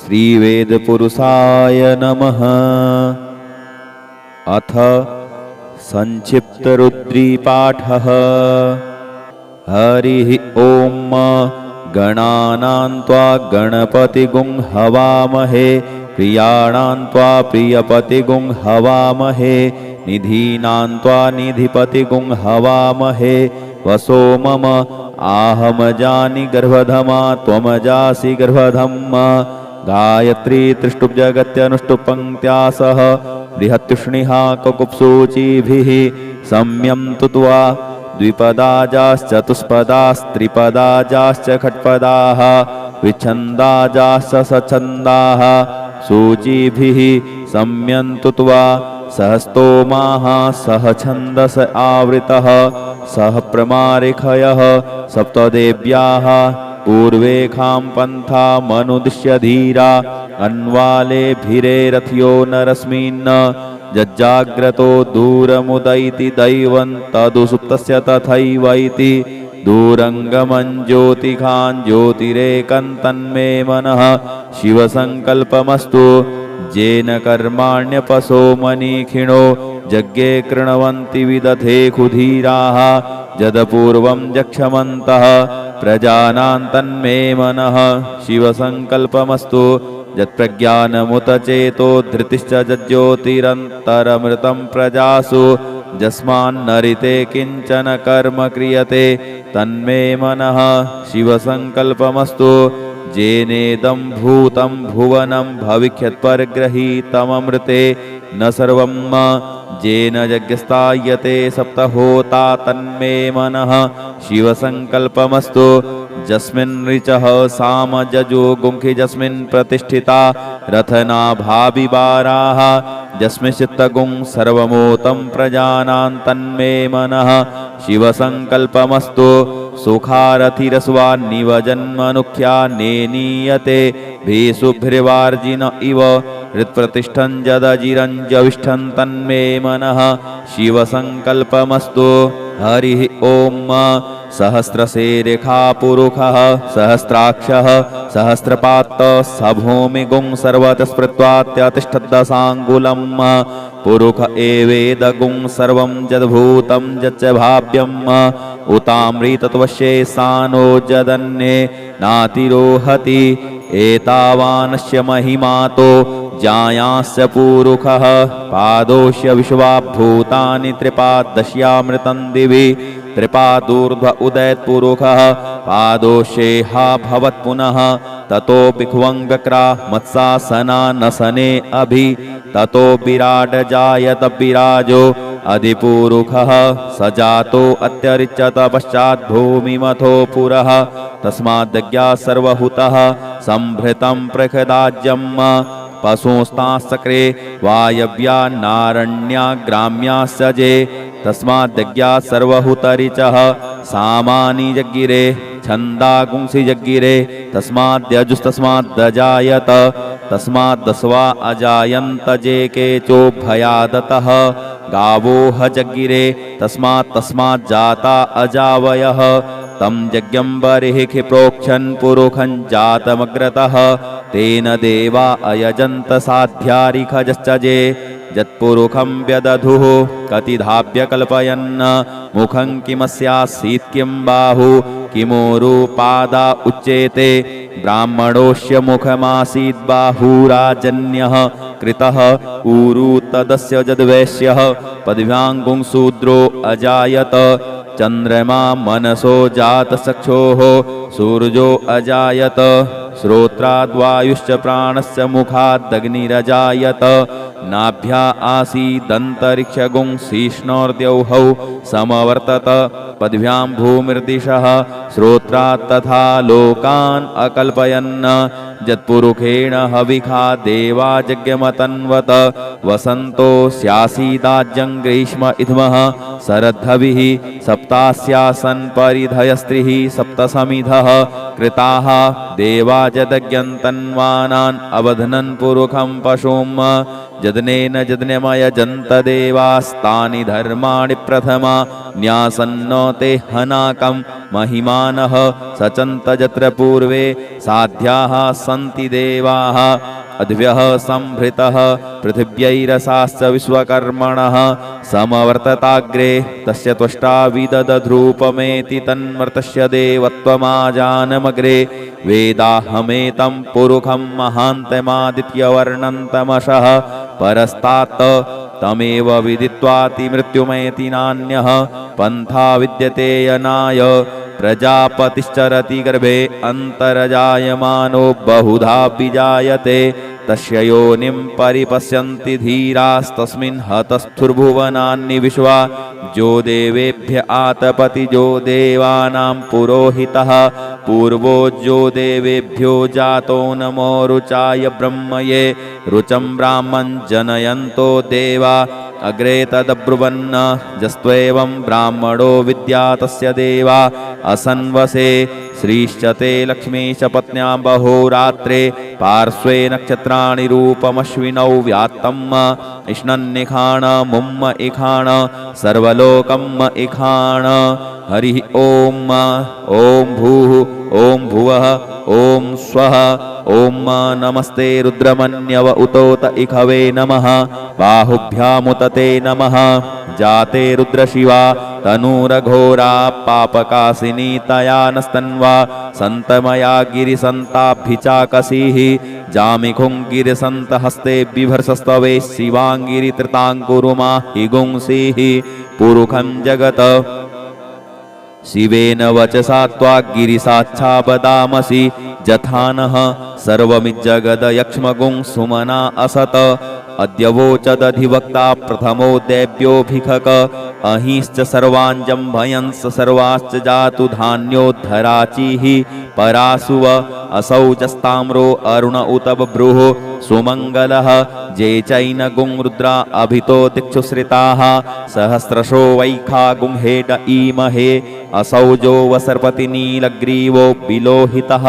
श्रीवेदपुरुषाय नमः। अथ संक्षिप्तरुद्रीपाठः। हरिः ॐ। गणानां त्वा गणपतिगुं हवामहे, प्रियाणां त्वा प्रियपतिगुं हवामहे, निधीनां त्वा निधिपतिगुं हवामहे। वसो मम आहमजानि गर्भधमा, त्वमजासि गर्भधम्मा। गायत्री त्रिष्टुप्जगत्यनुष्टुप् सह बृहत्युष्णिः ककुप्सूचिभिः सम्यं तुत्वा द्विपदाजाश्चतुष्पदास्त्रिपदाजाश्च खट्पदाः विच्छन्दाजाश्च सच्छन्दाः सूचिभिः सम्यं तुत्वा सहस्तोमाः सह छन्दस आवृतः सह प्रमारिखयः सप्तदेव्याः पूर्वेखां पन्था मनुदिश्य धीरा अन्वालेभिरे रथ्यो नरस्मिन् जज्जाग्रतो दूरमुदयति दैवं तदुसुप्तस्य तथैवैति दूरङ्गमं ज्योतिखां ज्योतिरेकं तन्मे मनः शिवसङ्कल्पमस्तु येन कर्माण्यपसो मनीखिणो यज्ञे कृण्वन्ति विदधे खुधीराः यदपूर्वं जक्षमन्तः प्रजानां तन्मे मनः शिवसङ्कल्पमस्तु यत्प्रज्ञानमुत चेतो धृतिश्च ज्योतिरन्तरमृतं प्रजासु यस्मान्नरिते किञ्चन कर्म क्रियते तन्मे मनः शिवसङ्कल्पमस्तु येनेदं भूतं भुवनं भविष्यत्परिगृहीतममृते न सर्वं येन यज्ञस्तायते सप्तहोता तन्मे मनः शिवसङ्कल्पमस्तु यस्मिन् ऋचः साम जजो गुंखि यस्मिन् प्रतिष्ठिता रथनाभाविवाराः यस्मिन् चित्तगुं सर्वमोतं प्रजानां तन्मे मनः शिवसङ्कल्पमस्तु सुखारथिरस्वान्निव जन्मनुख्या नेनीयते भीषुभिर्वार्जिन इव हृत्प्रतिष्ठं यदजिरञ्जविष्ठं तन्मे मनः शिवसङ्कल्पमस्तु। हरिः ॐ। सहस्रशेरेखा पुरुषः सहस्राक्षः सहस्रपात्तः स भूमिगुं सर्वतः स्मृत्वात्यतिष्ठद्दशाङ्गुलं पुरुष एवेदगुं सर्वं यद्भूतं यच्च भाव्यम् उतामृतत्वशेषानो यदन्ये नातिरोहति एतावानस्य महिमातो जायांस्य पुरुषः पादोष्य विश्वाभूतानि त्रिपादश्यामृतं दिवि त्रिपादूर्ध्व उदयत्पुरुषः पादोषेह भवत् पुनः ततो बिख्वङ्गक्रा मत्सासनानसने अभि ततो विराट जायत विराजो अधिपुरुषः स जातो अत्यरिच्यत पश्चात् भूमिमथो पुरः तस्माद्यज्ञा सर्वहुतः संभृतं प्रखदाज्यम् पशुस्तांसक्रे वायव्या नारण्या ग्राम्या सजे तस्माद्यज्ञा सर्वहुतरिचः सामानि जग्गिरे छन्दागुंसि जग्गिरे तस्माद्यजुस्तस्माद्दजायत तस्माद्दस्वा अजायन्त जे केचोभयादतः गावोह जग्गिरे तस्माज्जाता अजावयः तं यज्ञं बर्हिः प्रोक्षन् पुरुषं जातमग्रतः तेन देवा अयजन्त साध्यारिखजश्च जे यत्पुरुषं व्यदधुः कतिधाव्य कल्पयन् मुखं किमस्यासीत् किं बाहु किमोरुपादा उच्येते ब्राह्मणोऽस्य मुखमासीत् बाहुराजन्यः कृतः ऊरु तदस्य यद्वैश्यः पदव्याङ्गुं शूद्रो अजायत चन्द्रमा मनसो जातचक्षोः सूर्यो अजायत श्रोत्राद्वायुश्च प्राणस्य मुखादग्निरजायत नाभ्या आसीदन्तरिक्षगुं शीष्णोर्द्यौहौ समवर्तत पद्भ्यां भूमिर्दिशः श्रोत्रात् तथा लोकान् अकल्पयन् यत्पुरुषेण हविखा देवा यज्ञमतन्वत वसन्तो स्यासीदाज्यं ग्रीष्म इद्मः शरद्धभिः सप्तास्यासन् परिधयस्त्रिः सप्तसमिधः कृताः देवा जदज्ञन्तन्वानान् अवध्नन् पुरुखं पशुम् जदनेन जदनेमयजन्त देवास्तानि धर्माणि प्रथमा न्यासन्नो ते हनाकं महिमानः सचन्त यत्र पूर्वे साध्याः सन्ति देवाः अद्भ्यः संभृतः पृथिव्यैरसाश्च विश्वकर्मणः समवर्तताग्रे तस्य त्वष्टा विदधध्रूपमेति तन्मर्तस्य देवत्वमाजानमग्रे वेदाहमेतं पुरुखं महान्तमादित्यवर्णन्तमशः परस्तात् तमेव विदित्वाति मृत्युमेति नान्यः पन्था विद्यते यनाय प्रजापतिश्चरति गर्भे अन्तर्जायमानो बहुधा विजायते तस्य योनिं परिपश्यन्ति धीरास्तस्मिन् हतस्थुर्भुवनानि विश्वा जो देवेभ्य आतपति जो देवानां पुरोहितः पूर्वो जो देवेभ्यो जातो नमो रुचाय ब्रह्मये रुचं ब्राह्मं जनयन्तो देवा अग्रे तदब्रुवन्न जस्त्वेवं ब्राह्मणो विद्या तस्य देवा असन्वसे श्रीश्च ते लक्ष्मीश पत्न्यां बहोरात्रे पार्श्वे नक्षत्राणि रूपमश्विनौ व्यात्तम् इष्णन्निखाण मुम्म इखाण सर्वलोकम् इखाण हरिः ॐ ॐ भूः ॐ भुवः ॐ स्वः ॐ नमस्ते रुद्रमन्यव उतोत इखवे नमः बाहुभ्यामुतते नमः जाते रुद्रशिवा तनूरघोरा पापकासिनी तया नस्तन्वा सन्तमया गिरिसन्ताभिचाकसीः जामिखुं गिरिसन्तहस्ते बिभर्षस्तवे शिवाङ्गिरितृताङ्कुरुमा हि गुंसीः पुरुखं जगत् शिवेन वचसा त्वाग्गिरिसाच्छा वदामसि जथानः सर्वमिज्जगदयक्ष्मगुं सुमना असत अद्यवोचदधिवक्ता प्रथमो देव्योऽभिखक अहिश्च सर्वाञ्जं भयंस सर्वाश्च जातु धान्योद्धराचिः परासुव असौ जस्ताम्रो अरुण उत बभ्रुः सुमङ्गलः जे चैन गुं रुद्रा अभितो दिक्षुश्रिताः सहस्रशो वैखा गुंहेट ईमहे असौ जो वसर्पति नीलग्रीवो विलोहितः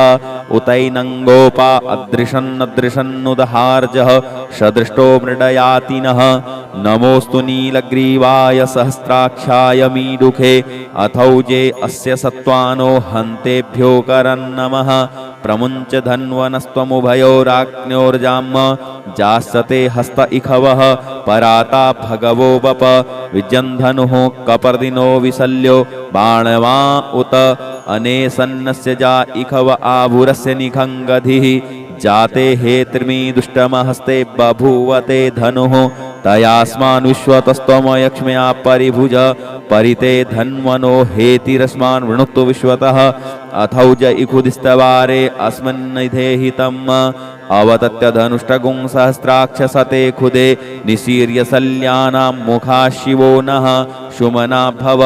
उतैनङ्गोपा अदृशन्नदृशन्नुदहार्जः सदृष्टो मृडयातिनः नमोऽस्तु नीलग्रीवाय सहस्राक्षाय मीडुखे अथौजे अस्य सत्त्वानो हन्तेभ्यो करन्नमः प्रमुञ्च धन्वनस्त्वमुभयोराज्ञोर्जाम् जास्यते हस्त इखवः पराता भगवो वप विजन्धनुः कपर्दिनो विशल्यो बाणवा उत अनेसन्नस्य जा इखव आभुरस्य निखङ्गधिः जाते हे त्रिमी दुष्टमहस्ते बभूवते धनुः तयास्मान् विश्वतस्त्वमयक्ष्म्या परिभुज परिते धन्वनो हेतिरस्मान् वृणुक्तु विश्वतः अथौज इखुदिस्तवारे अस्मन्निधेहितम् अवतत्य धनुष्टगुं सहस्राक्षसते खुदे निशीर्य शल्यानां मुखा शिवो नः शुमना भव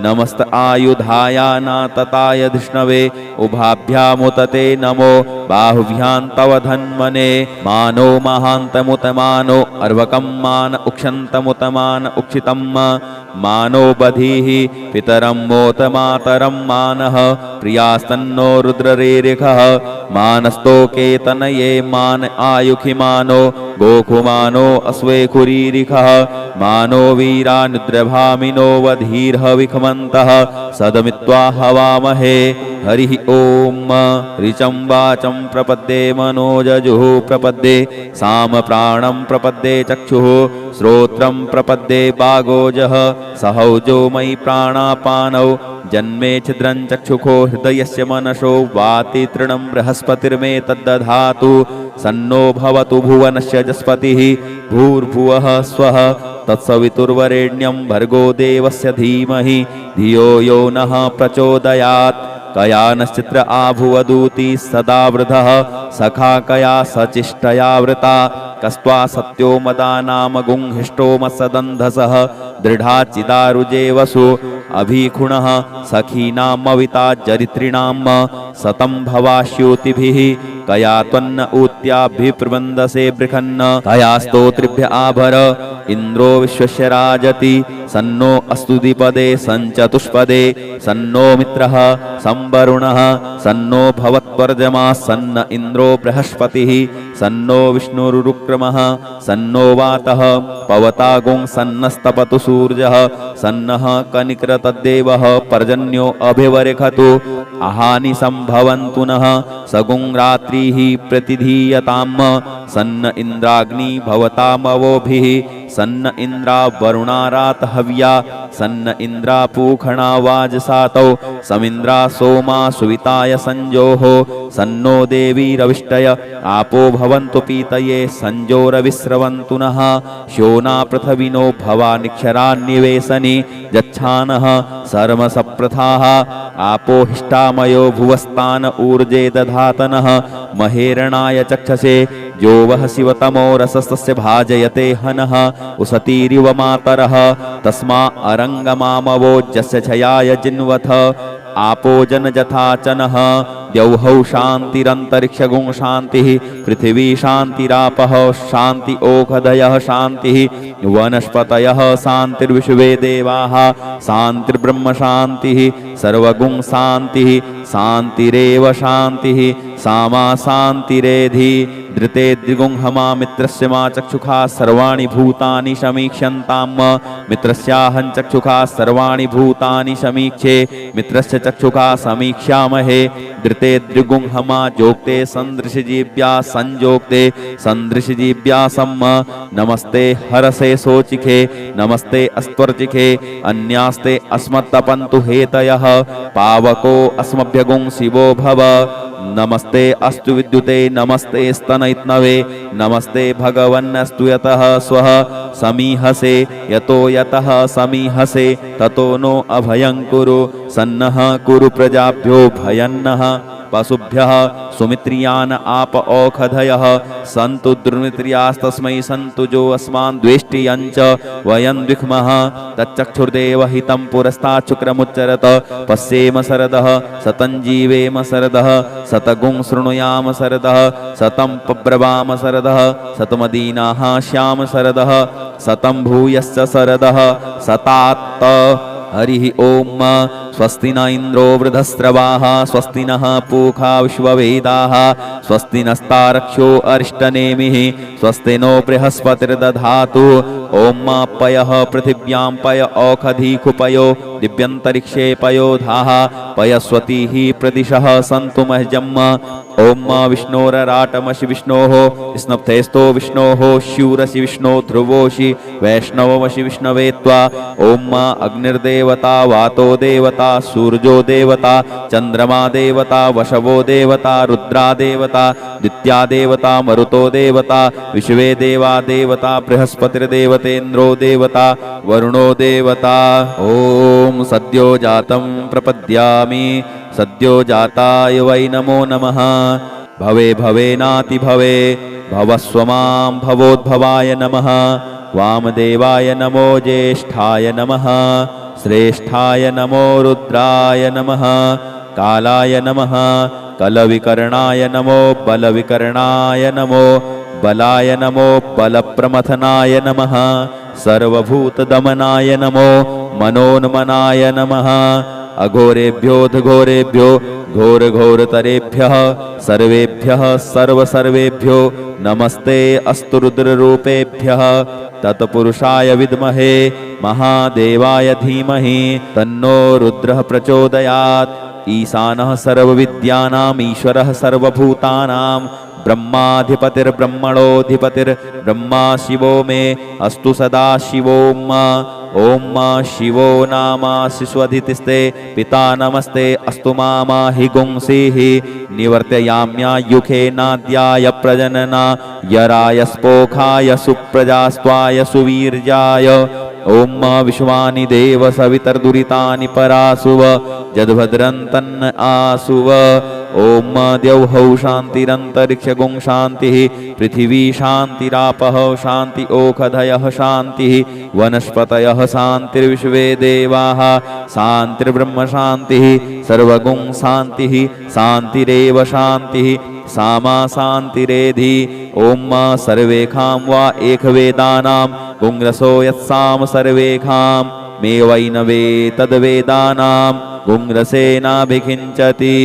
नमस्त आयुधायानातताय धिष्णवे उभाभ्यामुतते नमो बाहुभ्यां तव धन्वने मानो महान्तमुतमानो अर्वकं मान उक्षन्तमुतमान उक्षितम् मानो बधीः पितरं मोत मातरं मानः प्रियास्तन्नो रुद्ररेरिखः मानस्तोकेतनये मान आयुखिमानो गोकुमानो अश्वेखुरीरिखः मानो वीरानुद्रभामिनो वधीर्ह विखमन्तः सदमित्वा हवामहे हरिः ॐ ऋचं वाचं प्रपद्ये मनोजजुः प्रपद्ये साम प्राणं प्रपद्ये चक्षुः श्रोत्रं प्रपद्ये बागोजः सहौजो मयि प्राणापानौ जन्मे छिद्रं चक्षुखो हृदयस्य मनसो वाति तृणं बृहस्पतिर्मे तद्दधातु सन्नो भवतु भुवनस्य जस्पतिः भूर्भुवः स्वः तत्सवितुर्वरेण्यं भर्गो देवस्य धीमहि धियो यो नः प्रचोदयात् कयानश्चित्र आभुवदूति सदा वृधः सखा कया सचिष्टया वृता कस्त्वा सत्यो मदानाम गुंहिष्टो मत्सदन्धसः दृढा चिदारुजे वसु अभिखुणः सखीनामविता जरित्रिणां सतं भवाश्योतिभिः कया त्वन्न ऊत्याभिप्रबन्धसे बृखन्न कया स्तोत्रिभ्य आभर इन्द्रो विश्वस्य राजति सन्नो अस्तु द्विपदे सञ्चतुष्पदे सन्नो मित्रः संवरुणः सन्नो भवत्वर्जमा सन्न इन्द्रो बृहस्पतिः सन्नो विष्णुरुक्रमः सन्नो वातः पवतागुं सन्नस्तपतु सूर्यः सन्नः कनिक्रतद्देवः पर्जन्यो अभिवरेखतु आहानि सम्भवन्तु नः सगुं रात्रिः प्रतिधीयताम् सन्न इन्द्राग्नि भवतामवोभिः सन्न इन्द्रा वरुणारात हव्या सन्न इन्द्रा पूखणा वाजसातौ समिन्द्रा सोमा सुविताय संजोः सन्नो देवी रविष्टय आपो भवन्तु पीतये संजोरविस्रवन्तु नः श्योना पृथविनो भवा निक्षरान्निवेशनि गच्छानः सर्वसप्रथाः आपो हिष्टामयो भुवस्तान ऊर्जे दधातनः महेरणाय चक्षसे जो वह शिवतमो रसस्तस्य भाजयते हनः उसतीरिव मातरः तस्मा अरङ्गमामवोजस्य छयाय जिन्वथ आपो जनजथाचनः द्यौहौ शान्तिरन्तरिक्षगुं शान्तिः पृथिवी शान्तिरापः शान्ति ओषधयः शान्तिः वनस्पतयः शान्तिर्विश्वे देवाः शान्तिर्ब्रह्म शान्तिः सर्वगुं शान्तिः शान्तिरेव शान्तिः सामा शान्तिरेधि धृते द्विगुंहमा मित्रस्य मा चक्षुखा सर्वाणि भूतानि समीक्ष्यन्ताम् मित्रस्याहं चक्षुखा सर्वाणि भूतानि समीक्षे मित्रस्य चक्षुखा समीक्ष्यामहे धृते द्विगुंहमा जोक्ते सन्दृशजीव्या संजोक्ते सन्दृशजीव्या सम्म नमस्ते हरसे सोचिखे नमस्ते अस्त्वर्चिखे अन्यास्ते अस्मत्तपन्तु हेतयः पावको अस्मभ्यगुं शिवो भव नमस्ते अस्तु विद्युते नमस्ते स्तनयित्नवे नमस्ते भगवन्नस्तु यतः स्वः समीहसे यतो यतः समीहसे ततो नो अभयं कुरु सन्नः कुरु प्रजाभ्यो भयन्नः पशुभ्यः सुमित्रियान आप औषधयः सन्तु दुर्मित्रियास्तस्मै सन्तु जो अस्मान् द्वेष्टियञ्च वयं द्विक्मः तच्चक्षुर्देव हितं पुरस्तात् शुक्रमुच्चरत पश्येम शरदः सतं जीवेम शरदः शतगुं शृणुयाम शरदः शतं पब्रवाम शरदः शतमदीनाः श्याम शरदः शतं भूयश्च शरदः शतात्त हरिः ओम स्वस्ति न इंद्रो वृधस्रवाः स्वस्ति नः पूषा विश्ववेदाः स्वस्ति नस्तारक्षो अरिष्टनेमिः स्वस्ति नो बृहस्पतिर्दधातु ओम पयः पृथिव्यां पय औषधीकुपयो दिव्यन्तरिक्षे पयोधाः पयस्वतीः प्रदिशः सन्तु मह्यम् ओम विष्णोरराटमसि विष्णोः स्नप्तेस्तो विष्णोः शूरसि विष्णो ध्रुवोषि वैष्णवमसि विष्णवे त्वा ओम अग्निर्देवता वातो देवता सूर्यो देवता चंद्रमा देवता वशवो देवता रुद्रा देवता द्वित्या देवता मरुतो देवता विश्वे देवा देवता बृहस्पतिर्देवतेन्द्रो देवता वरुणो देवता ओम सद्यो जातं प्रपद्यामि सद्यो जाताय वै नमो नमः भवे भवेनाति भवे भवस्वमां भवोद्भवाय नमः वामदेवाय नमो ज्येष्ठाय नमः श्रेष्ठाय नमो रुद्राय नमः कालाय नमः कलविकर्णाय नमो बलविकर्णाय नमो बलाय नमो बलप्रमथनाय नमः सर्वभूतदमनाय नमो मनोन्मनाय नमः अघोरेभ्योऽघोरेभ्यो घोरघोरतरेभ्यः सर्वेभ्यः सर्वसर्वेभ्यो नमस्ते अस्तु रुद्ररूपेभ्यः तत्पुरुषाय विद्महे महादेवाय धीमहि तन्नो रुद्रः प्रचोदयात् ईशानः सर्वविद्यानाम् ईश्वरः सर्वभूतानां ब्रह्माधिपतिर्ब्रह्मणोऽधिपतिर्ब्रह्मा शिवो मे अस्तु सदा शिवोम ओम शिवो नामासि स्वधितिस्ते पिता नमस्ते अस्तु मामा हि गुंसीः निवर्तयाम्यायुखे नाद्याय प्रजनना यराय स्पोखाय सुप्रजास्त्वाय सुवीर्याय ॐ विश्वानि देव सवितर्दुरितानि परासुव जद्भद्रं तन्न आसुव ॐ द्यौः शान्तिरन्तरिक्षगुं शान्तिः पृथिवी शान्तिरापः शान्ति ओषधयः शान्तिः वनस्पतयः शान्तिर्विश्वे देवाः शान्तिर्ब्रह्म शान्तिः सर्वगुं शान्तिः शान्तिरेव शान्तिः सामा शान्तिरेधि ॐ सर्वेखां वा एकवेदानां गुंरसो यत्साम सर्वेखां मे वैनवे तद्वेदानां गुंरसेनाभिखिञ्चति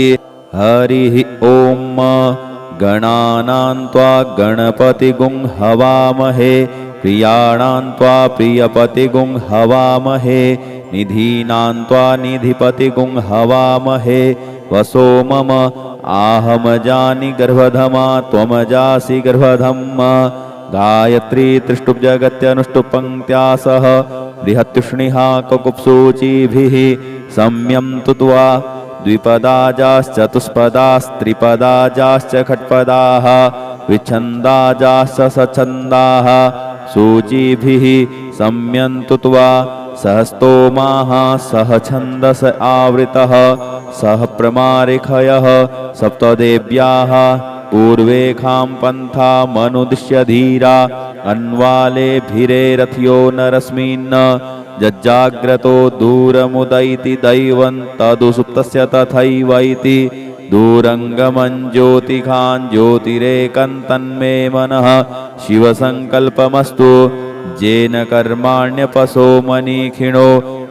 हरिः ॐ गणानां त्वा गणपतिगुं हवामहे प्रियाणां त्वा प्रियपतिगुं हवामहे निधीनां त्वा निधिपतिगुं हवामहे वसो मम आहमजानि गर्भधमा त्वमजासि गर्भधम्मा गायत्री त्रिष्टुप्जगत्यनुष्टुप् पङ्क्त्या सह बृहत्युष्णिहा ककुप्सूचिभिः सम्यं तुत्वा द्विपदाजाश्चतुष्पदास्त्रिपदाजाश्च खट्पदाः विच्छन्दाजाश्च सच्छन्दाः सूचिभिः सम्यं तुत्वा सहस्तोमाः सह छन्दस आवृतः सह प्रमारिखयः सप्तदेव्याः पूर्वेखां पन्था मनुदिश्य धीरा अन्वालेभिरे रथ्यो नरस्मिन् जज्जाग्रतो दूरमुदैति दैवं तदुसुप्तस्य तथैवैति दूरङ्गमं ज्योतिखां ज्योतिरेकं तन्मे मनः शिवसङ्कल्पमस्तु येन कर्माण्यपसो मनीखिणो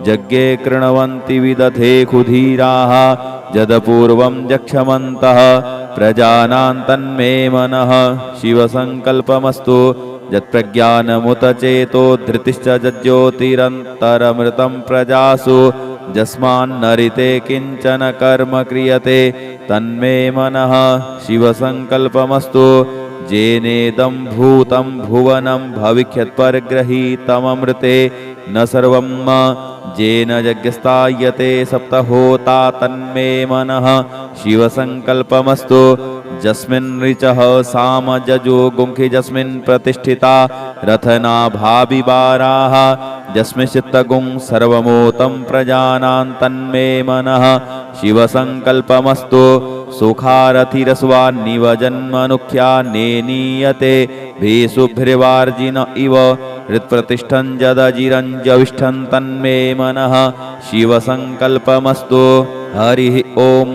यज्ञे कृण्वन्ति विदधे खुधीराः यदपूर्वं जक्षमन्तः प्रजानां तन्मे मनः शिवसङ्कल्पमस्तु यत्प्रज्ञानमुत चेतो धृतिश्च ज्योतिरन्तरमृतं प्रजासु यस्मान्नरिते किञ्चन कर्म क्रियते तन्मे मनः शिवसङ्कल्पमस्तु येनेदं भूतं भुवनं भविष्यत्परिगृहीतममृते न सर्वं येन यज्ञस्तायते सप्तहोता तन्मे मनः शिवसङ्कल्पमस्तु यस्मिन् ऋचः साम जजो गुंखि यस्मिन् प्रतिष्ठिता रथनाभाविवाराः यस्मिन् चित्तगुं सर्वमोतं प्रजानां तन्मे मनः शिवसङ्कल्पमस्तु सुखारथिरस्वान्निव जन्मनुख्या नेनीयते भीषुभ्रिवार्जिन इव हृत्प्रतिष्ठं जदजिरञ्जविष्ठं तन्मे मनः शिवसङ्कल्पमस्तु हरिः ॐ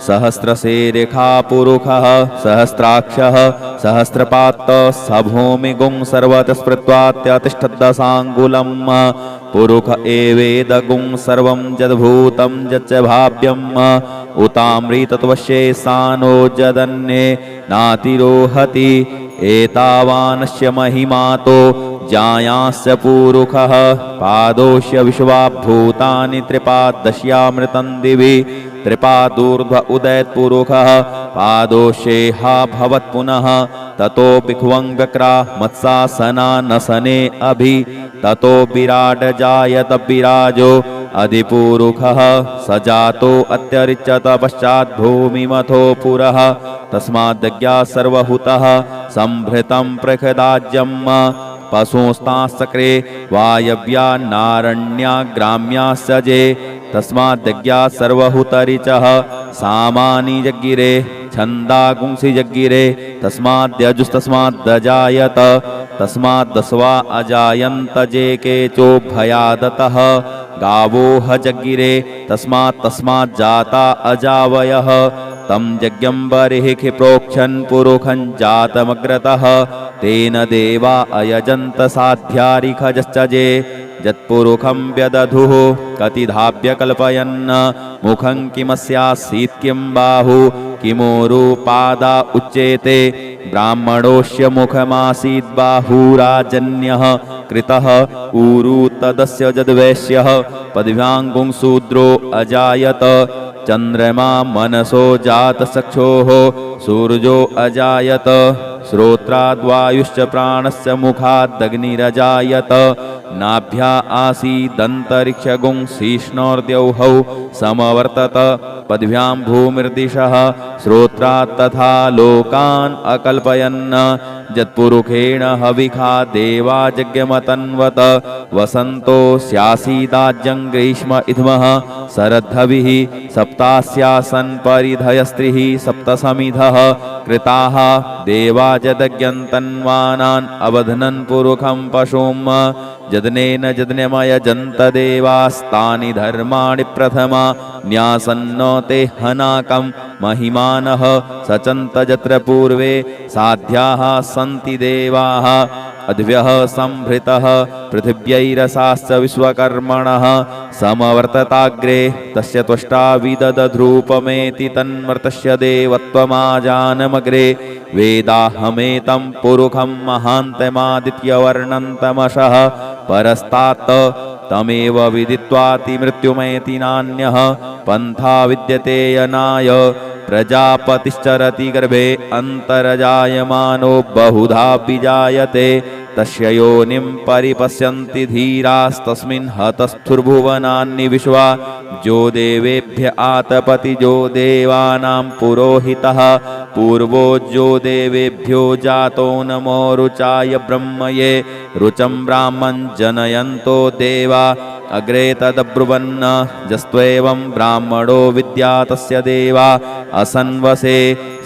सहस्रशेरेखा पुरुषः सहस्राक्षः सहस्रपात् स भूमिगुं सर्वतस्पृत्वात्यतिष्ठद्दशाङ्गुलं पुरुष एवेदगुं सर्वं यद्भूतं यच्च भाव्यम् उतामृतत्वशेषानो जदन्ये नातिरोहति एतावानस्य महिमातो जायांश्च पुरुषः पादोष्य विश्वाभूतानि त्रिपादश्यामृतं दिवि त्रिपादूर्ध्व उदयत्पुरुषः पादोषेहा भवत् पुनः ततो भिक्वं व्यक्रा मत्सासनानसने अभि ततो विराट जायत विराजो अधिपुरुषः स जातो अत्यरिच्यत पश्चात् भूमिमथो पुरः तस्माद्यज्ञा सर्वहुतः संभृतं प्रखदाज्यम् पशुस्तांश्चक्रे वायव्या नारण्या ग्राम्याश्च जे तस्माद्यज्ञा सर्वहुतरिचः सामानि जग्गिरे छन्दागुंसि जग्गिरे तस्माद्यजुस्तस्माद्दजायत तस्माद्दस्वा अजायन्त जे केचोभयादतः गावोह जग्गिरे तस्माज्जाता अजावयः तं यज्ञं बर्हिः प्रोक्षन् पुरुषं जातमग्रतः तेन देवा अयजन्त साध्यारिखजश्च जे यत्पुरुषं व्यदधुः कतिधाभ्य कल्पयन् मुखं किमस्यासीत् किं बाहु किमोरुपादा उच्येते ब्राह्मणोऽस्य मुखमासीत् बाहुराजन्यः कृतः ऊरु तदस्य यद्वैश्यः पदव्याङ्गुं शूद्रो अजायत चन्द्रमा मनसो जातचक्षोः सूर्यो अजायत श्रोत्राद्वायुश्च प्राणस्य मुखादग्निरजायत नाभ्या आसीदन्तरिक्षगुं शीष्णोर्द्यौहौ समवर्तत पद्भ्यां भूमिर्दिशः श्रोत्रात् तथा लोकान् अकल्पयन् यत्पुरुषेण हविखा देवा यज्ञमतन्वत वसन्तो स्यासीदाज्यं ग्रीष्म इध्मः शरद्धविः सप्तास्यासन् परिधयस्त्रिः सप्तसमिधः कृताः देवा यदज्ञन्तन्वानान् अवध्नन् पुरुखं पशुं यज्ञेन यज्ञमयजन्त देवास्तानि धर्माणि प्रथमा न्यासन्नो ते हनाकं महिमानः सचन्त यत्र पूर्वे साध्याः सन्ति देवाः अद्भ्यः संभृतः पृथिव्यैरसाश्च विश्वकर्मणः समवर्तताग्रे तस्य त्वष्टा विदधध्रूपमेति तन्मर्तस्य देवत्वमाजानमग्रे वेदाहमेतं पुरुखं महान्तमादित्यवर्णन्तमशः परस्तात् तमेव विदित्वाति मृत्युमेति नान्यः पन्था विद्यते यनाय प्रजापतिश्चरति गर्भे अन्तर्जायमानो बहुधा विजायते तस्य योनिं परिपश्यन्ति धीरास्तस्मिन् हतस्थुर्भुवनानि विश्वा जो देवेभ्य आतपति जो देवानां पुरोहितः पूर्वो जो देवेभ्यो जातो नमो रुचाय ब्रह्मये रुचं ब्राह्मं जनयन्तो देवा अग्रे तदब्रुवन्न जस्त्वेवं ब्राह्मणो विद्या तस्य देवा असन्वसे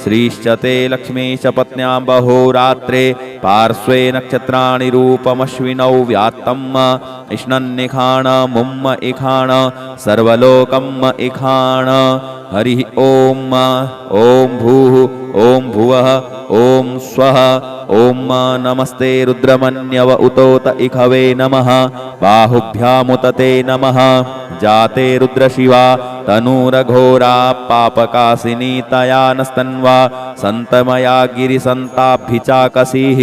श्रीश्च ते लक्ष्मीश पत्न्यां बहोरात्रे पार्श्वे नक्षत्राणि रूपमश्विनौ व्यात्तम् इष्णन्निखाण मुम्म इखाण सर्वलोकम् इखाण हरिः ॐ ॐ भूः ॐ भुवः ॐ स्वः ॐ नमस्ते रुद्रमन्यव उतोत इखवे नमः बाहुभ्यामुतते नमः जाते रुद्रशिवा तनूरघोरा पापकासिनी तया नस्तन्वा सन्तमया गिरिसन्ताभिचाकसीः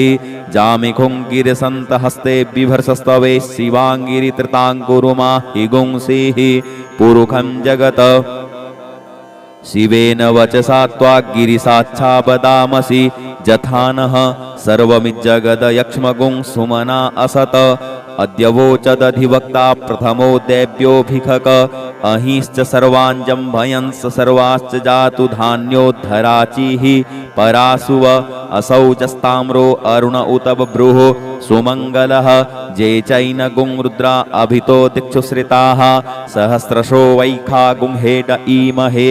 जामिखुं गिरिसन्तहस्ते बिभर्षस्तवे शिवाङ्गिरितृताङ्कुरुमा हि गुंसीः पुरुखं जगत् शिवेन वचसा त्वाग्गिरिसाच्छा वदामसि जथानः सर्वमिज्जगदयक्ष्मगुं सुमना असत अद्यवोचदधिवक्ता प्रथमो दैव्योऽभिखक अहिंश्च सर्वाञ्जं भयंस सर्वाश्च जातु धान्योद्धराचिः परासुव असौ जस्ताम्रो अरुण उत बभ्रुः सुमङ्गलः जे चैनगुं रुद्रा अभितो दिक्षुश्रिताः सहस्रशो वैखा गुंहेड ईमहे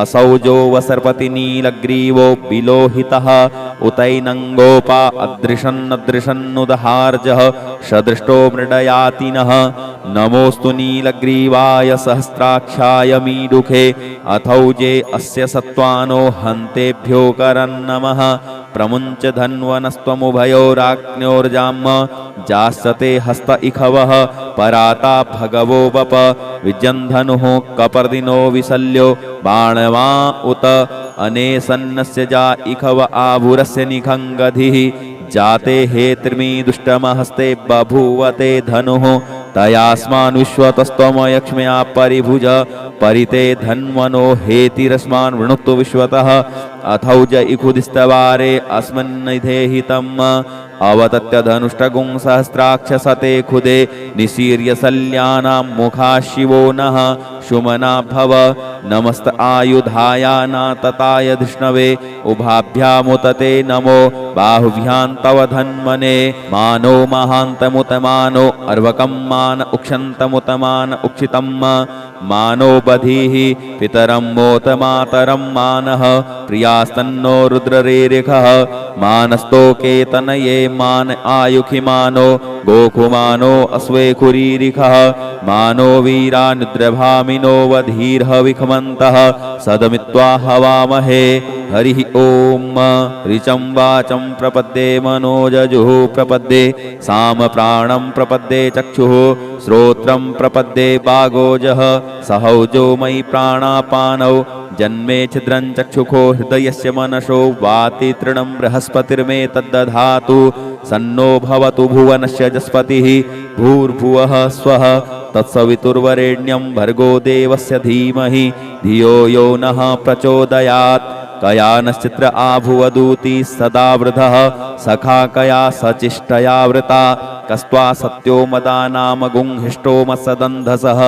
असौ जो वसर्पति नीलग्रीवो विलोहितः उतैनङ्गोपा अदृशन्नदृशन्नुदहार्जः सदृष्टो मृडयातिनः नमोऽस्तु नीलग्रीवाय सहस्राक्षाय मीडुखे अथौजे अस्य सत्त्वानो हन्तेभ्यो करन्नमः प्रमुञ्च धन्वनस्त्वमुभयोराज्ञोर्जाम्म जास्यते हस्त इखवः पराता भगवो वप विजन्धनुः कपर्दिनो विशल्यो बाणवा उत अनेसन्नस्य जा इखव आभुरस्य निखङ्गधिः जाते हे त्रिमी दुष्टमहस्ते बभूवते धनुः तयास्मान् विश्वतस्त्वमयक्ष्म्या परिभुज परिते धन्वनो हेतिरस्मान् वृणुत्व विश्वतः अथौज इखुदिस्तवारे अस्मन्निधेहितम् अवतत्य धनुष्टगुं सहस्राक्षसते खुदे निशीर्य शल्यानां मुखा शिवो नः शुमना भव नमस्त आयुधायानातताय धिष्णवे उभाभ्यामुतते नमो बाहुभ्यां तव धन्मने मानो महान्तमुतमानो अर्वकं मान उक्षन्तमुतमान उक्षितं मानो बधीः पितरं मोत मातरं मानः प्रियास्तन्नो रुद्ररेरिखः मानस्तोकेतनये मान आयुखिमानो गोकुमानो अस्वेखुरीरिखः मानो वीरानुद्रभामिनो वधीर्हविखमन्तः सदमित्वा हवामहे हरिः ॐ ऋचं वाचं प्रपद्ये मनोजजुः प्रपद्ये सामप्राणं प्रपद्ये चक्षुः श्रोत्रं प्रपद्ये वागोजः सहौजो मयि प्राणापानौ जन्मे छिद्रं चक्षुखो हृदयस्य मनसो वाति तृणं बृहस्पतिर्मे तद्दधातु सन्नो भवतु भुवनस्य जस्पतिः भूर्भुवः स्वः तत्सवितुर्वरेण्यं भर्गो देवस्य धीमहि धियो यो नः प्रचोदयात् कयानश्चित्र आभुवदूति सदा वृधः सखा कया सचिष्टया वृता कस्त्वा सत्यो मदानाम गुंहिष्टो मत्सदन्धसः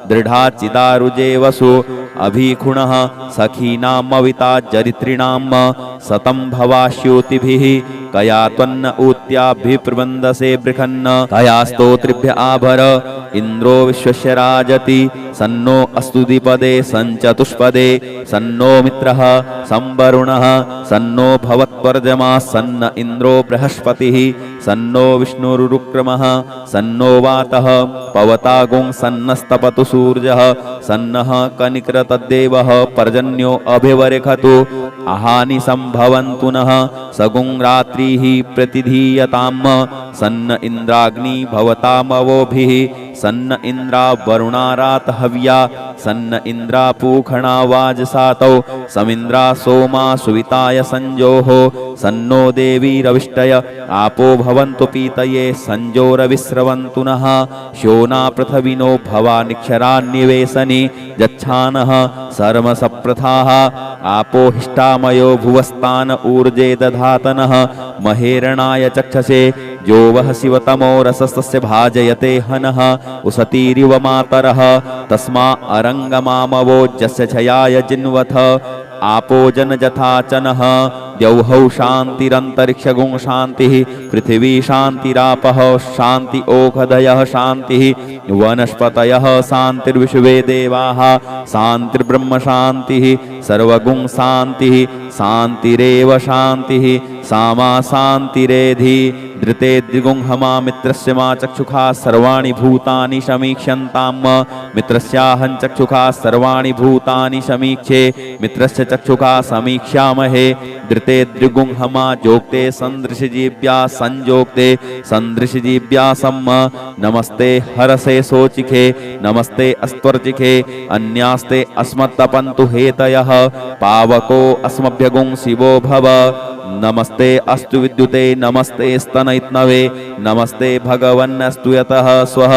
दृढाचिदारुजे वसु अभिखुणः सखीनामविता जरित्रिणाम सतं भवाश्योतिभिः कया त्वन्न ऊत्याभिप्रबन्धसे बृखन्न कया स्तोत्रिभ्य आभर इन्द्रो विश्वस्य राजति सन्नो अस्तु द्विपदे सञ्चतुष्पदे सन्नो मित्रः संवरुणः सन्नो भवत्वर्जमा सन्न इन्द्रो बृहस्पतिः सन्नो विष्णुरुक्रमः सन्नो वातः पवतागुं सन्नस्तपतु सूर्यः सन्नः कनिक्रतद्देवः पर्जन्यो अभिवरेखतु अहानि संभवन्तु नः सगुं रात्रिः प्रतिधीयताम् सन्न इन्द्राग्नि भवतामवोभिः सन्न इन्द्रा वरुणारात हव्या सन्न इन्द्रा पूखणा वाजसातौ समिन्द्रा सोमा सुविताय संजोः सन्नो देवी रविष्टय आपो भवन्तु पीतये संजोरविस्रवन्तु नः शोना पृथविनो भवा निक्षरान्निवेशनि यच्छानः सर्वसप्रथाः आपो हिष्टामयो भुवस्तान ऊर्जे दधातनः महेरणाय चक्षसे जो वह शिवतमो रसस्तस्य भाजयते हनः उसतीरिव मातरः तस्मा अरंगमामवो जस्य छयाय जिन्वथ आपो जन जथाचनः द्यौहौ शान्तिरन्तरिक्षगुं शान्तिः पृथिवी शान्तिरापः शान्ति ओषधयः शान्तिः वनस्पतयः शान्तिर्विश्वे देवाः शान्तिर्ब्रह्म शान्तिः सर्वगुं शान्तिः शान्तिरेव शान्तिः सामा शान्तिरेधि धृते द्विगुंहमा मित्रस्य मा चक्षुखा सर्वाणि भूतानि समीक्ष्यन्ताम् मित्रस्याहं चक्षुखा सर्वाणि भूतानि समीक्षे मित्रस्य चक्षुखा समीक्ष्यामहे धृते द्विगुंहमा जोक्ते सन्दृशजीव्या संजोक्ते सन्दृशजीव्या सम्म नमस्ते हरसे सोचिखे नमस्ते अस्त्वर्चिखे अन्यास्ते अस्मत्तपन्तु हेतयः पावको अस्मभ्यगुं शिवो भव नमस्ते अस्तु विद्युते नमस्ते स्तनैत्नवे नमस्ते भगवन्नस्तु यतः स्वः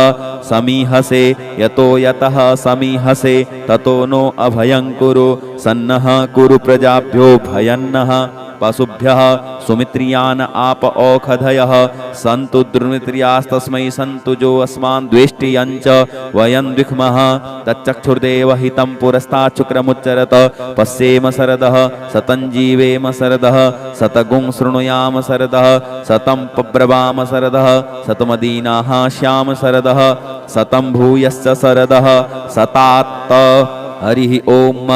समीहसे यतो यतः समीहसे ततो नो अभयं कुरु सन्नः कुरु प्रजाभ्यो भयन्नः पशुभ्यः सुमित्रियान आप औषधयः सन्तु दुर्मित्रियास्तस्मै सन्तु जो अस्मान् द्वेष्टियञ्च वयं द्विक्मः तच्चक्षुर्देव हितं पुरस्तात् शुक्रमुच्चरत पश्येम शरदः सतं जीवेम शरदः सतगुं शृणुयाम शरदः सतं पब्रवाम शरदः सतमदीनाः श्याम शरदः सतं भूयश्च शरदः सतात्त हरिः ओम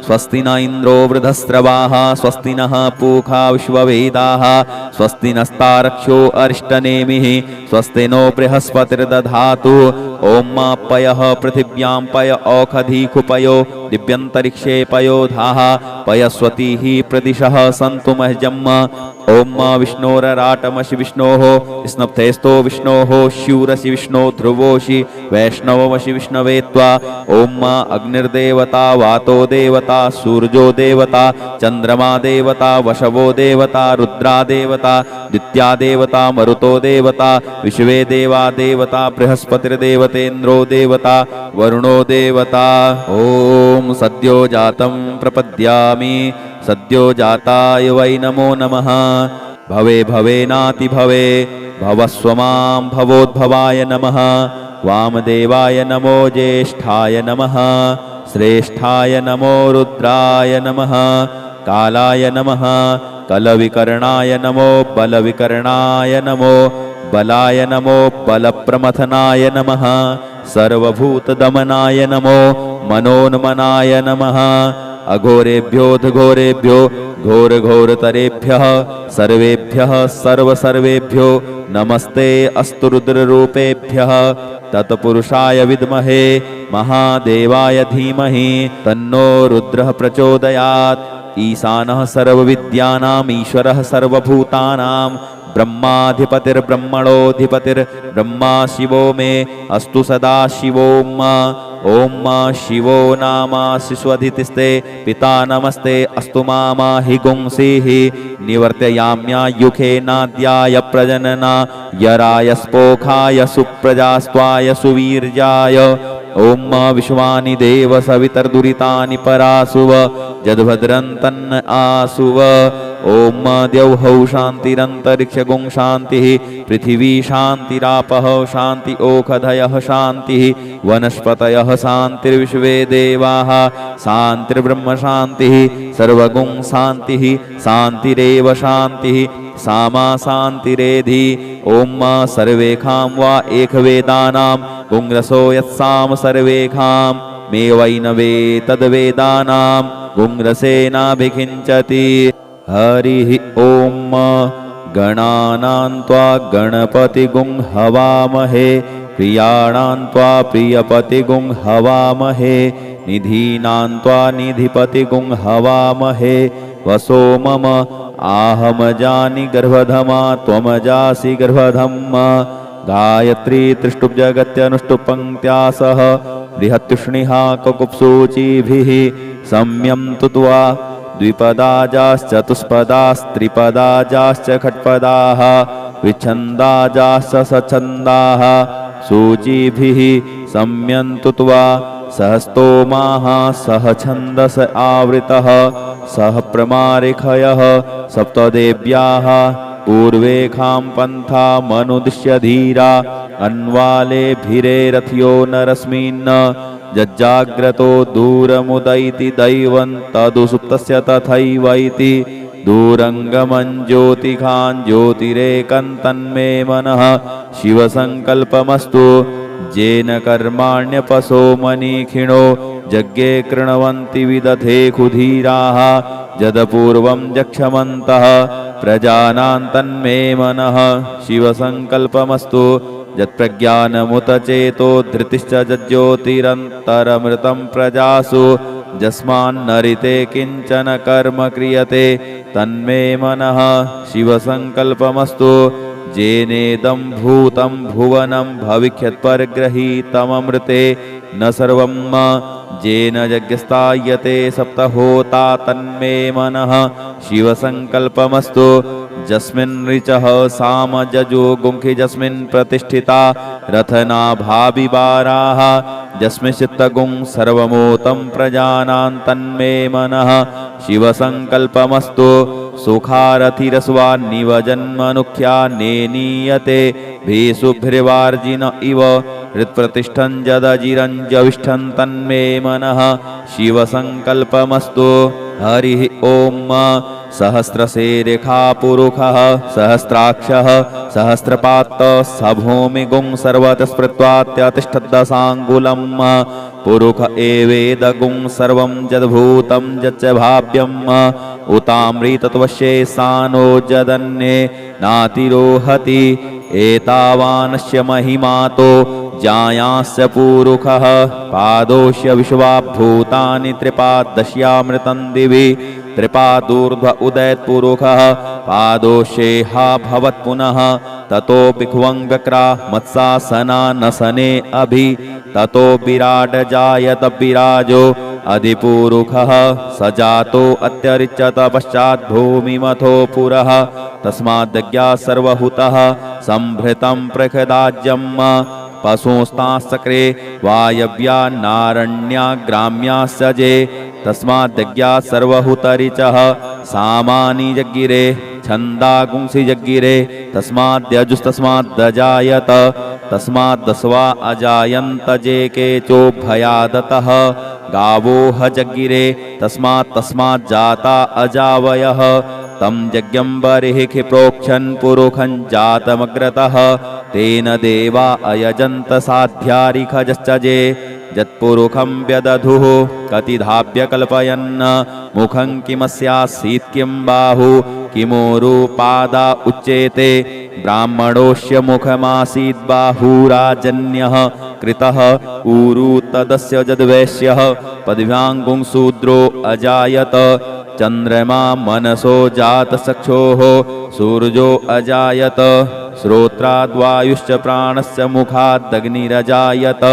स्वस्ति न इंद्रो वृधस्रवाः स्वस्ति नः पूषा विश्ववेदाः स्वस्ति नस्तारक्षो अरिष्टनेमिः स्वस्ति नो बृहस्पतिर्दधातु ओम पयः पृथिव्यां पय औषधीकुपयो दिव्यन्तरिक्षे पयोधाः पयस्वतीः प्रदिशः सन्तु मह्यम् ओम विष्णोरराटमसि विष्णोः स्नप्तेस्तो विष्णोः शूरसि विष्णो ध्रुवोषि वैष्णवमसि विष्णवे त्वा ओम अग्निर्देवता वातो देवता सूर्यो देवता चंद्रमा देवता वशवो देवता रुद्रा देवता दित्या देवता मरुतो देवता विश्वे देवा देवता बृहस्पतिर्देवतेन्द्रो देवता वरुणो देवता ओम सद्यो जातं प्रपद्यामि सद्यो जाताय वै नमो नमः भवे भवेनाति भवे भवस्व मां भवोद्भवाय नमः वामदेवाय नमो ज्येष्ठाय नमः श्रेष्ठाय नमो रुद्राय नमः कालाय नमः कलविकर्णाय नमो बलविकर्णाय नमो बलाय नमो बलप्रमथनाय नमः सर्वभूतदमनाय नमो मनोन्मनाय नमः अघोरेभ्योऽघोरेभ्यो घोरघोरतरेभ्यः सर्वेभ्यः सर्वसर्वेभ्यो नमस्ते अस्तु रुद्ररूपेभ्यः तत्पुरुषाय विद्महे महादेवाय धीमहि तन्नो रुद्रः प्रचोदयात् ईशानः सर्वविद्यानाम् ईश्वरः सर्वभूतानां ब्रह्माधिपतिर्ब्रह्मणोऽधिपतिर्ब्रह्मा शिवो मे अस्तु सदा शिवोम ओम शिवो नामा शिश्वधितिस्ते पिता नमस्ते अस्तु मामा हि गुंसीः निवर्तयाम्यायुखे नाद्याय प्रजनना यराय स्पोखाय सुप्रजास्त्वाय सुवीर्याय ॐ विश्वानि देव सवितर्दुरितानि परासुव जद्भद्रं तन्न आसुव ॐ द्यौः शान्तिरन्तरिक्षगुं शान्तिः पृथिवी शान्तिरापः शान्ति ओषधयः शान्तिः वनस्पतयः शान्तिर्विश्वे देवाः शान्तिर्ब्रह्म शान्तिः सर्वगुं शान्तिः शान्तिरेव शान्तिः सामा शान्तिरेधि ॐ सर्वेखां वा एकवेदानां गुंरसो यत्साम सर्वेखां मे वैनवे तद्वेदानां गुंरसेनाभिषिञ्चति हरिः ॐ गणानां त्वा गणपतिगुं हवामहे प्रियाणां त्वा प्रियपतिगुं हवामहे निधीनां त्वा निधिपतिगुं हवामहे वसो मम आहमजानि गर्भधमा त्वमजासि गर्भधम्मा गायत्री त्रिष्टुप्जगत्यनुष्टुप् सह बृहत्युष्णिहा ककुप्सूचिभिः सम्यं तुत्वा द्विपदाजाश्चतुष्पदास्त्रिपदाजाश्च खट्पदाः विच्छन्दाजाश्च सच्छन्दाः सूचिभिः सम्यं तुत्वा सहस्तोमाः सह छन्दस आवृतः सह प्रमारिखयः सप्तदेव्याः पूर्वेखां पन्था मनुदिश्य धीरा अन्वालेभिरेरथ्यो नरस्मिन् जज्जाग्रतो दूरमुदैति दैवं तदुसुप्तस्य तथैवैति दूरङ्गमं ज्योतिखां ज्योतिरेकं तन्मे मनः शिवसङ्कल्पमस्तु येन कर्माण्यपसो मनीखिणो यज्ञे कृण्वन्ति विदधे खुधीराः यदपूर्वं जक्षमन्तः प्रजानां तन्मे मनः शिवसङ्कल्पमस्तु यत्प्रज्ञानमुत चेतो धृतिश्च ज्योतिरन्तरमृतं प्रजासु यस्मान्नरिते किञ्चन कर्म क्रियते तन्मे मनः शिवसङ्कल्पमस्तु येनेदं भूतं भुवनं भविष्यत्परिगृहीतममृते न सर्वं येन यज्ञस्तायते सप्तहोता तन्मे मनः शिवसङ्कल्पमस्तु यस्मिन् ऋचः साम जजो गुंखि यस्मिन् प्रतिष्ठिता रथनाभाविवाराः यस्मिन् चित्तगुं सर्वमोतं प्रजानां तन्मे मनः शिवसङ्कल्पमस्तु सुखारथिरस्वान्निव जन्मनुख्या नेनीयते भीषुभिर्वार्जिन इव हृत्प्रतिष्ठं जदजिरञ्जविष्ठं तन्मे मनः शिवसङ्कल्पमस्तु हरिः ॐ सहस्रशेरेखा पुरुषः सहस्राक्षः सहस्रपात्तः स भूमिगुं सर्वतः स्मृत्वात्यतिष्ठद्दशाङ्गुलं पुरुष एवेदगुं सर्वं यद्भूतं यच्च भाव्यम् उतामृतत्वशेषानो जदन्ये नातिरोहति एतावानस्य महिमातो जायांस्य पुरुषः पादोष्य विश्वाभूतानि त्रिपादश्यामृतं दिवि त्रिपादूर्ध्व उदयत्पुरुषः पादोषेहा भवत् पुनः ततो भिक्वं व्यक्रा मत्सासना नसने अभि ततो विराट जायत विराजो अधिपुरुषः स जातो अत्यरिच्यत पश्चात् भूमिमथो पुरः तस्माद्यज्ञा सर्वहुतः संभृतं प्रखदाज्यम् पशुस्तांश्चक्रे वायव्या नारण्या ग्राम्यास्यजे तस्माद्यज्ञा सर्वहुतरिचः सामानि जग्गिरे छन्दागुंसि जग्गिरे तस्माद्यजुस्तस्माद्दजायत तस्माद्दस्वा अजायन्त जे केचोभयादतः गावोह जग्गिरे तस्माज्जाता अजावयः तं यज्ञं बर्हिः प्रोक्षन् पुरुषं जातमग्रतः तेन देवा अयजन्त साध्यारिखजश्चजे यत्पुरुषं व्यदधुः कतिधाभ्य कल्पयन् मुखं किमस्यासीत् किं बाहु किमोरुपादा उच्येते ब्राह्मणोऽस्य मुखमासीत् बाहुराजन्यः कृतः ऊरु तदस्य यद्वैश्यः पदव्याङ्गुं शूद्रो अजायत चन्द्रमा मनसो जातचक्षोः सूर्यो अजायत श्रोत्राद्वायुश्च प्राणस्य मुखादग्निरजायत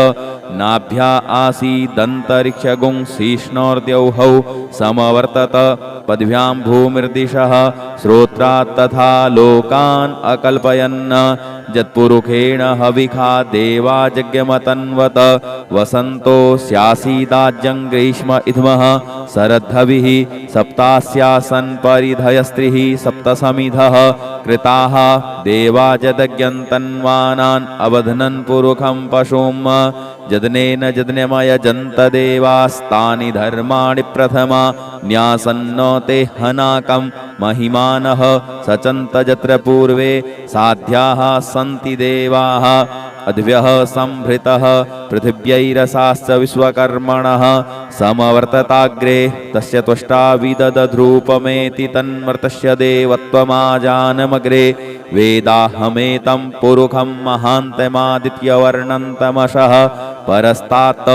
नाभ्या आसीदन्तरिक्षगुं शीष्णोर्द्यौहौ समवर्तत पद्भ्यां भूमिर्दिशः श्रोत्रात् तथा लोकान् अकल्पयन् यत्पुरुषेण हविखा देवा यज्ञमतन्वत वसन्तो स्यासीदाज्यं ग्रीष्म इध्मः शरद्धविः सप्तास्यासन् परिधयस्त्रिः सप्तसमिधः कृताः देवा यदज्ञन्तन्वानान् अवध्नन् पुरुखं पशुं यज्ञेन यज्ञमयजन्त देवास्तानि धर्माणि प्रथमा न्यासन्नो ते हनाकं महिमानः सचन्त यत्र पूर्वे साध्याः सन्ति देवाः अद्भ्यः संभृतः पृथिव्यैरसाश्च विश्वकर्मणः समवर्तताग्रे तस्य त्वष्टा विदधद्रूपमेति तन्मर्तस्य देवत्वमाजानमग्रे वेदाहमेतं पुरुखं महान्तमादित्यवर्णन्तमशः परस्तात्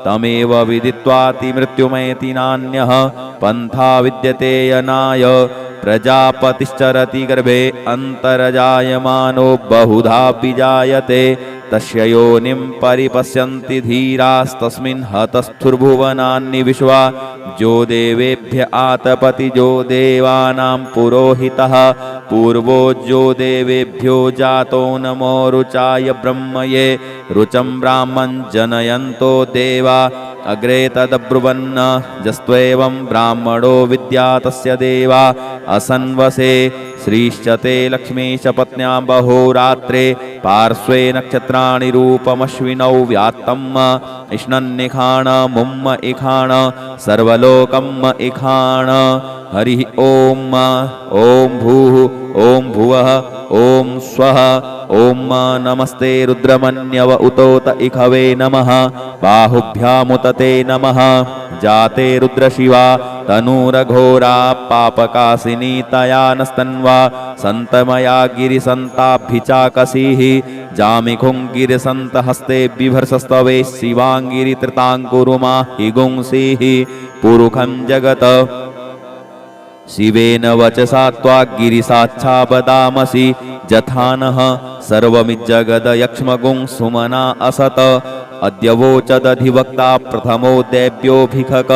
तमेव विदित्वाति मृत्युमेति नान्यः पन्था विद्यते यनाय प्रजापतिश्चरति गर्भे अन्तर्जायमानो बहुधापि जायते तस्य योनिं परिपश्यन्ति धीरास्तस्मिन् हतस्थुर्भुवनानि विश्वा जो देवेभ्य आतपति जो देवानां पुरोहितः पूर्वो जो देवेभ्यो जातो नमो रुचाय ब्रह्मये रुचं ब्राह्मं जनयन्तो देवा अग्रे तदब्रुवन् जस्त्वेवं ब्राह्मणो विद्या तस्य देवा असन्वसे श्रीश्च ते लक्ष्मीश पत्न्यां बहोरात्रे पार्श्वे नक्षत्राणि रूपमश्विनौ व्यात्तम् इष्णन्निखाण मुम्म इखाण सर्वलोकम् इखाण हरिः ॐ ॐ भूः ॐ भुवः ॐ स्वः ॐ नमस्ते रुद्रमन्यव उतोत इखवे नमः बाहुभ्यामुतते नमः जाते रुद्रशिवा तनूरघोरा पापकासिनी तया नस्तन्वा सन्तमया गिरिसन्ताभिचाकसीः जामिखुं गिरिसन्तहस्ते बिभर्षस्तवे शिवाङ्गिरितृताङ्कुरुमा हि गुंसीः पुरुखं जगत शिवेन वचसा त्वाग्गिरिसाच्छाबदामसि जथानः सर्वमिज्जगदयक्ष्मगुं सुमना असत अद्यवोचदधिवक्ता प्रथमो दैव्योऽभिखक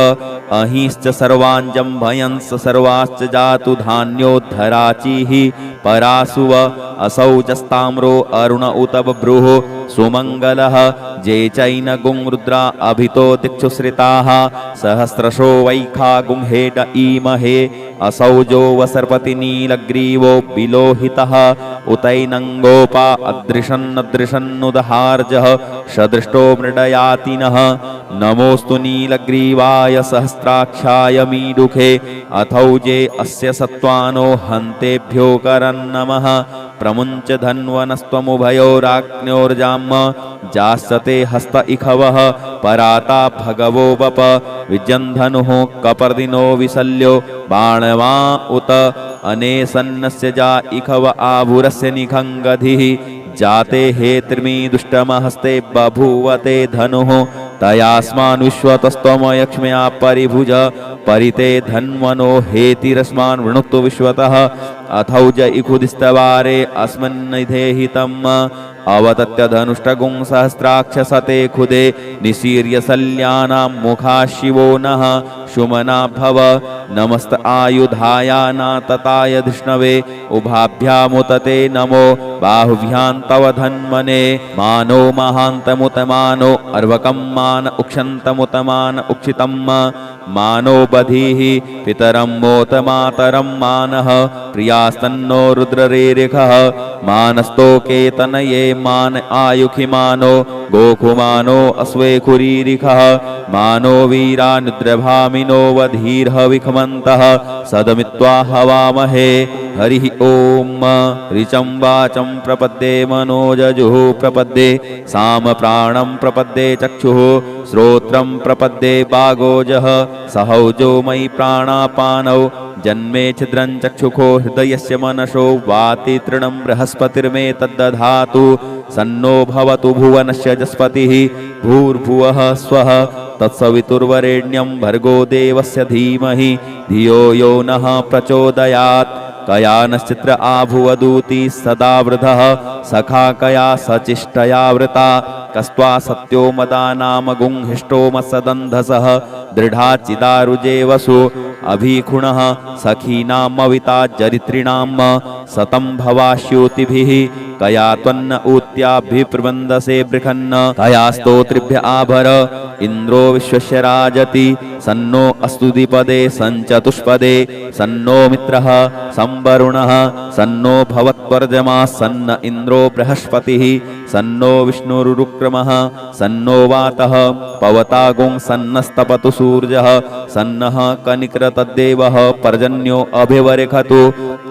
अहिंश्च सर्वाञ्जं भयंस सर्वाश्च जातु धान्योद्धराचिः परासुव असौ जस्ताम्रो अरुण उत बभ्रुः सुमङ्गलः जे चैन गुं रुद्रा अभितो दिक्षुश्रिताः सहस्रशो वैखा गुंहेट ईमहे असौजो वसर्पति नीलग्रीवो विलोहितः उतैनङ्गोपा अदृशन्नदृशन्नुदहार्जः सदृष्टो मृडयातिनः नमोऽस्तु नीलग्रीवाय सहस्राक्षाय मीडुखे अथौजे अस्य सत्त्वानो हन्तेभ्यो करन्नमः प्रमुञ्च धन्वनस्त्वमुभयोराग्न्योर्जाम्म जास्यते हस्त इखवः पराता भगवो वप विजन्धनुः कपर्दिनो विशल्यो बाणवा उत अनेसन्नस्य जा इखव आभुरस्य निखङ्गधिः जाते हे त्रिमी दुष्टमहस्ते बभूवते धनुः तयास्मान् विश्वतस्त्वमयक्ष्म्या परिभुज परिते धन्वनो हेतिरस्मान् वृणुक्तु विश्वतः अथौज इखुदिस्तवारे अस्मन्निधेहितम् अवतत्य धनुष्टगुं सहस्राक्षसते खुदे निशीर्य शल्यानां मुखा शिवो नः शुमना भव नमस्त आयुधाया नातताय धिष्णवे उभाभ्यामुतते नमो बाहुभ्यां तव धन्मने मानो महान्तमुतमानो अर्वकं मान उक्षन्तमुतमान उक्षितं मानो बधीः पितरं मोत मातरं मानः प्रियास्तन्नो रुद्ररेरिखः मानस्तोकेतनये मान आयुखिमानो गोकुमानो अश्वेखुरीरिखः मानो वीरानुद्रभामिनो वधीर्हविखमन्तः सदमित्वा हवामहे हरिः ॐ ऋचं वाचं प्रपद्ये मनोजजुः प्रपद्ये सामप्राणं प्रपद्ये चक्षुः श्रोत्रं प्रपद्ये वागोजः सहौजो मयि प्राणापानौ जन्मे छिद्रं चक्षुखो हृदयस्य मनसो वाति तृणं बृहस्पतिर्मे तद्दधातु सन्नो भवतु भुवनस्य जस्पतिः भूर्भुवः स्वः तत्सवितुर्वरेण्यं भर्गो देवस्य धीमहि धियो यो नः प्रचोदयात् कया नश्चित्र आभुवदूति सदा वृधः सखा कया सचिष्टया वृता कस्त्वा सत्यो मदानामगुंहिष्टो मत्सदन्धसः दृढाचिदारुजे वसु अभिखुणः सखीनामविता जरित्रिणां सतं भवाश्योतिभिः कया त्वन्न ऊत्याभिप्रबन्धसे बृखन्न कया स्तोत्रिभ्य आभर इन्द्रो विश्वस्य राजति सन्नो अस्तु द्विपदे सञ्चतुष्पदे सन्नो मित्रः संवरुणः सन्नो भवत्वर्जमा सन्न इन्द्रो बृहस्पतिः सन्नो विष्णुरुक्रमः सन्नो वातः पवतागुं सन्नस्तपतु सूर्यः सन्नः कनिक्रतद्देवः पर्जन्यो अभिवर्खतु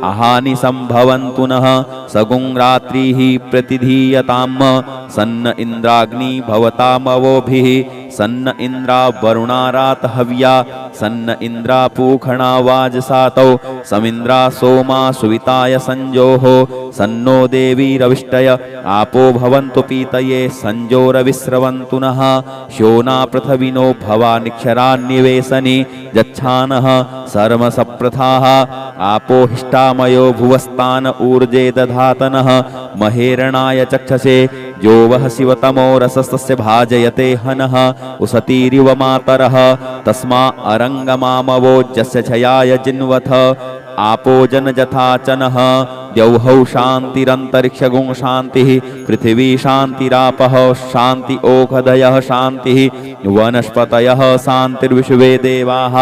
अहानि सम्भवन्तु नः सगुं रात्रिः प्रतिधीयताम् सन्न इन्द्राग्नि भवतामवोभिः सन्न इन्द्रा वरुणारात हव्या सन्न इन्द्रा पूखणा वाजसातौ समिन्द्रा सोमा सुविताय संजोः सन्नो देवी रविष्टय आपो भवन्तु पीतये संजोरविस्रवन्तु नः श्योना पृथविनो भवानिक्षरान्निवेशनि यच्छानः सर्वसप्रथाः आपो हिष्टामयो भुवस्तान ऊर्जे दधातनः महेरणाय चक्षसे जो वह शिवतमो रसस्तस्य भाजयते हनः उसतीरिव मातरः तस्मा अरंगमामवोजस्य छयाय जिन्वथ आपो जन जथाचनः द्यौहौ शान्तिरन्तरिक्षगुं शान्तिः पृथिवी शान्तिरापः शान्ति ओषधयः शान्तिः वनस्पतयः शान्तिर्विश्वे देवाः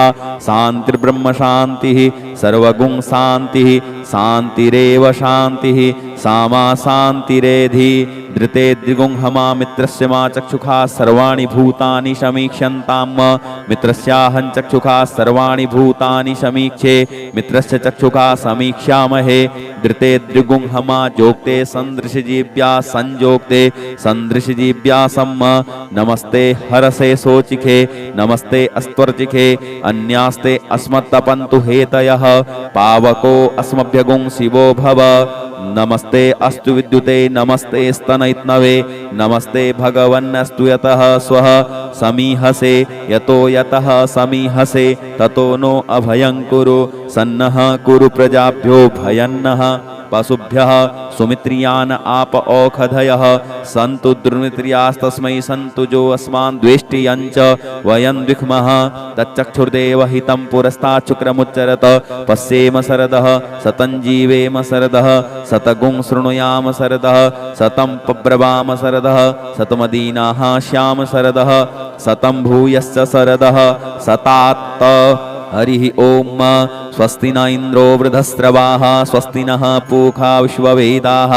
शान्तिर्ब्रह्म शान्तिः सर्वगुं शान्तिः शान्तिरेव शान्तिः सामा शान्तिरेधि धृते द्विगुंहमा मित्रस्य मा चक्षुषा सर्वाणि भूतानि समीक्ष्यन्ताम् मित्रस्याहं चक्षुषा सर्वाणि भूतानि समीक्षे मित्रस्य चक्षुषा समीक्ष्यामहे धृते द्विगुंहमा जोक्ते सन्दृशजीव्या संजोक्ते सन्दृशजीव्या सम्म नमस्ते हरसे सोचिखे नमस्ते अस्त्वर्चिखे अन्यास्ते अस्मत्तपन्तु हेतयः पावको अस्मभ्यगुं शिवो भव नमस्ते अस्तु विद्युते नमस्ते स्तनयित्नवे नमस्ते भगवन्नस्तु यतः स्वः समीहसे यतो यतः समीहसे ततो नो अभयं कुरु सन्नः कुरु प्रजाभ्यो भयन्नः पशुभ्यः सुमित्रियान आप औषधयः सन्तु दुर्मित्रियास्तस्मै सन्तु जो अस्मान् द्वेष्टियञ्च वयं द्विक्मः तच्चक्षुर्देव हितं पुरस्तात् शुक्रमुच्चरत पश्येम शरदः सतं जीवेम शरदः शतगुं शृणुयाम शरदः शतं पब्रवाम शरदः शतमदीनाः श्याम शरदः शतं भूयश्च शरदः शतात्त हरिः ओम स्वस्ति न इंद्रो वृधस्रवाः स्वस्ति नः पूषा विश्ववेदाः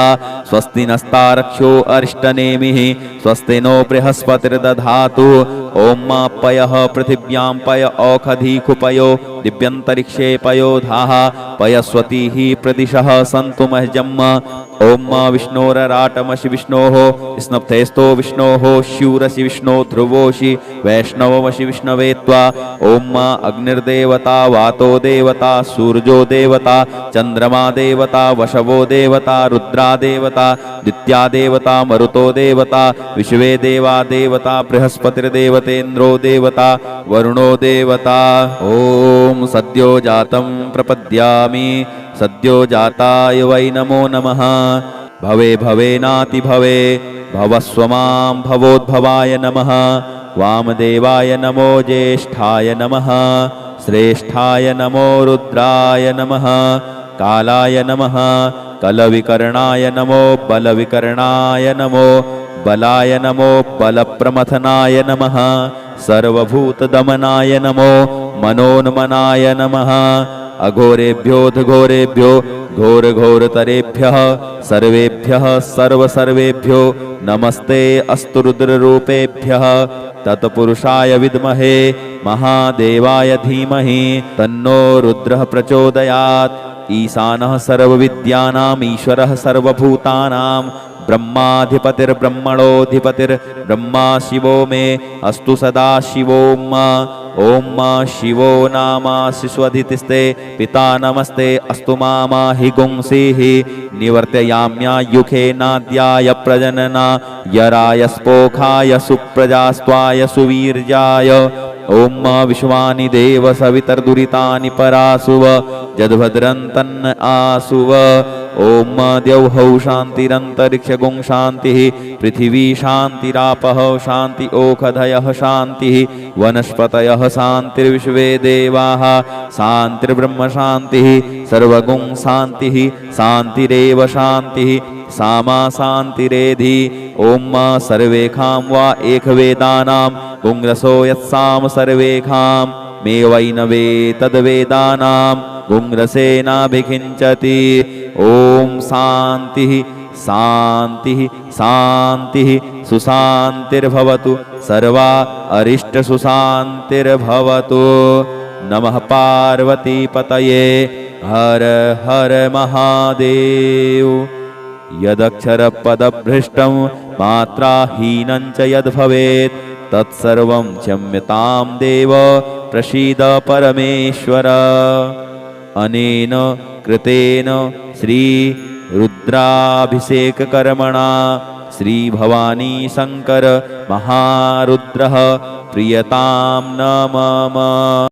स्वस्ति नस्तारक्षो अरिष्टनेमिः स्वस्ति नो बृहस्पतिर्दधातु ओम पयः पृथिव्यां पय औषधीकुपयो दिव्यन्तरिक्षे पयोधाः पयस्वतीः प्रदिशः सन्तु मह्यम् ओम विष्णोरराटमसि विष्णोः स्नप्तेस्तो विष्णोः शूरसि विष्णो ध्रुवोषि वैष्णवमसि विष्णवे त्वा ओम अग्निर्देवता वातो देवता सूर्यो देवता चंद्रमा देवता वशवो देवता रुद्रा देवता द्वित्या देवता मरुतो देवता विश्वे देवा देवता बृहस्पतिर्देवतेन्द्रो देवता वरुणो देवता ओम सद्यो जातं प्रपद्यामि सद्यो जाताय वै नमो नमः भवे भवेनाति भवे भवस्वमां भवोद्भवाय नमः वामदेवाय नमो ज्येष्ठाय नमः श्रेष्ठाय नमो रुद्राय नमः कालाय नमः कलविकर्णाय नमो बलविकर्णाय नमो बलाय नमो बलप्रमथनाय नमः सर्वभूतदमनाय नमो मनोन्मनाय नमः अघोरेभ्योऽघोरेभ्यो घोरघोरतरेभ्यः सर्वेभ्यः सर्वसर्वेभ्यो नमस्ते अस्तु रुद्ररूपेभ्यः तत्पुरुषाय विद्महे महादेवाय धीमहि तन्नो रुद्रः प्रचोदयात् ईशानः सर्वविद्यानाम् ईश्वरः सर्वभूतानां ब्रह्माधिपतिर्ब्रह्मणोऽधिपतिर्ब्रह्मा शिवो मे अस्तु सदा शिवोम ओम शिवो नामाशिष्वधितिस्ते पिता नमस्ते अस्तु मामा हि गुंसीः निवर्तयाम्यायुखे नाद्याय प्रजनना यराय स्पोखाय सुप्रजास्त्वाय सुवीर्याय ओम विश्वानि देव सवितर्दुरितानि परासुव जद्भद्रं तन्न आसुव ॐ द्यौः शान्तिरन्तरिक्षगुं शान्तिः पृथिवी शान्तिरापः शान्ति ओषधयः शान्तिः वनस्पतयः शान्तिर्विश्वे देवाः शान्तिर्ब्रह्म शान्तिः सर्वगुं शान्तिः शान्तिरेव शान्तिः सामा शान्तिरेधि ॐ सर्वेखां वा एकवेदानां गुंरसो यत्साम सर्वेखां मे वैनवे तद्वेदानां गुंरसेनाभिषिञ्चति ॐ शान्तिः शान्तिः शान्तिः सुशान्तिर्भवतु सर्वा अरिष्टसुशान्तिर्भवतु। नमः पार्वतीपतये हर हर महादेव। यदक्षरपदभ्रष्टं मात्राहीनं च यद्भवेत् तत्सर्वं क्षम्यतां देव प्रसीद परमेश्वर। अनेन कृतेन श्री रुद्राभिषेककर्मणा श्री भवानी शंकर महारुद्रः प्रियतां न मम।